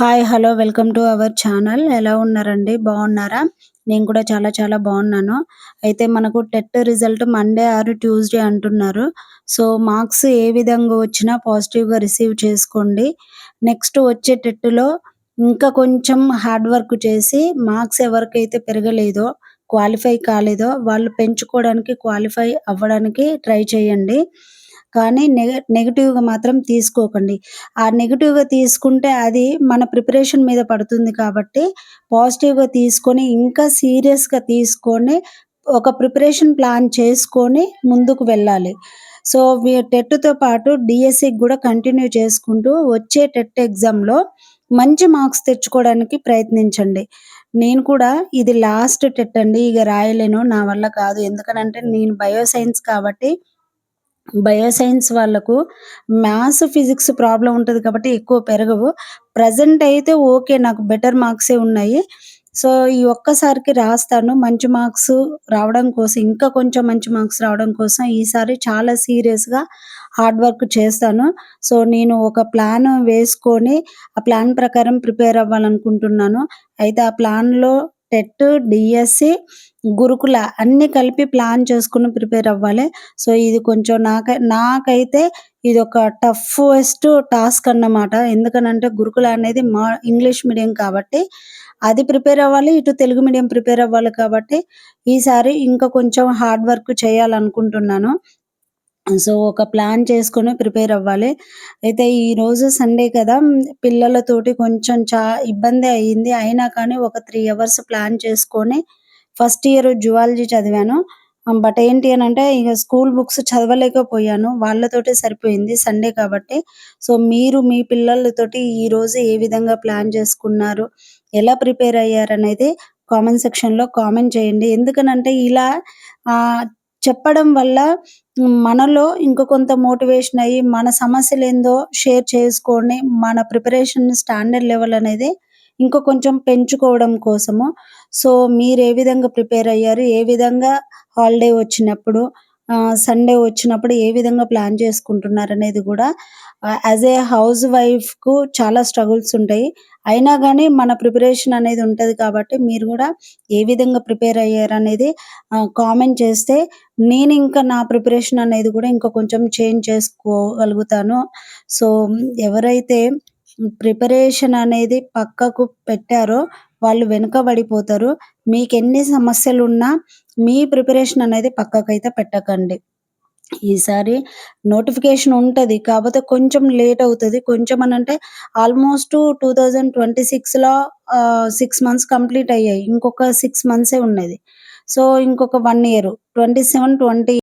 Hi! Hello! Welcome to our channel. ఎలా ఉన్నారండి? బాగున్నారా? నేను కూడా చాలా చాలా బాగున్నాను. అయితే మనకు TET result Monday or Tuesday అంటున్నారు. సో, మార్క్స్ ఏ విధంగా వచ్చినా పాజిటివ్‌గా రిసీవ్ చేసుకోండి. నెక్స్ట్ వచ్చే టెట్‌లో ఇంకా కొంచెం హార్డ్ వర్క్ చేసి మార్క్స్ ఎవరికైతే పెరగలేదో, క్వాలిఫై కాలేదో వాళ్ళు పెంచుకోవడానికి, క్వాలిఫై అవ్వడానికి ట్రై చేయండి. కానీ నెగెటివ్‌గా మాత్రం తీసుకోకండి. ఆ నెగెటివ్‌గా తీసుకుంటే అది మన ప్రిపరేషన్ మీద పడుతుంది కాబట్టి, పాజిటివ్‌గా తీసుకొని ఇంకా సీరియస్‌గా తీసుకొని, ఒక ప్రిపరేషన్ ప్లాన్ చేసుకొని ముందుకు వెళ్ళాలి. సో, టెట్‌తో పాటు డీఎస్సీకి గూడా కంటిన్యూ చేసుకుంటూ వచ్చే టెట్ ఎగ్జామ్‌లో మంచి మార్క్స్ తెచ్చుకోవడానికి ప్రయత్నించండి. నేను కూడా ఇది లాస్ట్ టెట్ అండి. ఇగ రాయలేను. నా వల్ల కాదు. ఎందుకనంటే నేను బయో సైన్స్ కాబట్టి బయోసైన్స్ వాళ్ళకు మ్యాథ్స్, ఫిజిక్స్ ప్రాబ్లమ్ ఉంటది కాబట్టి ఎక్కువ పెరగవు. ప్రెజెంట్ అయితే ఓకే. నాకు బెటర్ మార్క్సే ఉన్నాయి. సో, ఈ ఒక్కసారికి రాస్తాను. మంచి మార్క్స్ రావడం కోసం ఇంకా కొంచెం మంచి మార్క్స్ రావడం కోసం ఈసారి చాలా సీరియస్‌గా హార్డ్ వర్క్ చేస్తాను. సో, నేను ఒక ప్లాన్ వేసుకొని, ఆ ప్లాన్ ప్రకారం ప్రిపేర్ అవ్వాలనుకుంటున్నాను. అయితే ఆ ప్లాన్‌లో టెట్, డీఎస్సీ, గురుకుల అన్నీ కలిపి ప్లాన్ చేసుకొని ప్రిపేర్ అవ్వాలి. సో, ఇది కొంచెం నాకైతే ఇదొక టఫెస్ట్ టాస్క్ అన్నమాట. ఎందుకనంటే గురుకుల అనేది ఇంగ్లీష్ మీడియం కాబట్టి, అది ప్రిపేర్ అవ్వాలి. ఇటు తెలుగు మీడియం ప్రిపేర్ అవ్వాలి కాబట్టి, ఈసారి ఇంకా కొంచెం హార్డ్ వర్క్ చేయాలనుకుంటున్నాను. సో, ఒక ప్లాన్ చేసుకొని ప్రిపేర్ అవ్వాలి. అయితే ఈరోజు సండే కదా! పిల్లలతోటి కొంచెం ఇబ్బందే అయింది. అయినా కానీ ఒక 3 అవర్స్ ప్లాన్ చేసుకొని ఫస్ట్ ఇయర్ జువాలజీ చదివాను. బట్ ఏంటి అనంటే ఇగ స్కూల్ బుక్స్ చదవలేకపోయాను. వాళ్ళతోటే సరిపోయింది సండే కాబట్టి. సో, మీరు మీ పిల్లలతోటి ఈరోజు ఏ విధంగా ప్లాన్ చేసుకున్నారు? ఎలా ప్రిపేర్ అయ్యారనేది కామెంట్ సెక్షన్‌లో కామెంట్ చేయండి. ఎందుకనంటే ఇలా ఆహ్, చెప్పడం వల్ల మనలో ఇంక కొంత మోటివేషన్ అయ్యి, మన సమస్యలేందో షేర్ చేసుకొని, మన ప్రిపరేషన్ స్టాండర్డ్ లెవెల్ అనేది ఇంకా కొంచెం పెంచుకోవడం కోసము. సో, మీరే విధంగా ప్రిపేర్ అయ్యారు? ఏ విధంగా హాలిడే వచ్చినప్పుడు, సండే వచ్చినప్పుడు ఏ విధంగా ప్లాన్ చేసుకుంటున్నారనేది గూడా యాస్ ఏ హౌస్ వైఫ్‌కు చాలా స్ట్రగుల్స్ ఉంటాయి. అయినా గాని మన ప్రిపరేషన్ అనేది ఉంటది కాబట్టి, మీరు గూడా ఏ విధంగా ప్రిపేర్ అయ్యారనేది కామెంట్ చేస్తే నేనింకా నా ప్రిపరేషన్ అనేది గూడా ఇంకా కొంచెం చేంజ్ చేసుకోగలుగుతాను. సో, ఎవరైతే ప్రిపరేషన్ అనేది పక్కకు పెట్టారో వాళ్ళు వెనుకబడిపోతారు. మీకెన్ని సమస్యలున్నా మీ ప్రిపరేషన్ అనేది పక్కకైతే పెట్టకండి. ఈసారి నోటిఫికేషన్ ఉంటది. కాపోతే కొంచెం లేట్ అవుతది. కొంచెం అనంటే ఆల్‌మోస్ట్ 2026లో 6 మంత్స్ కంప్లీట్ అయ్యాయి. ఇంకొక 6 మంత్సే ఉన్నది. సో, ఇంకొక 1 ఇయర్ 27, 20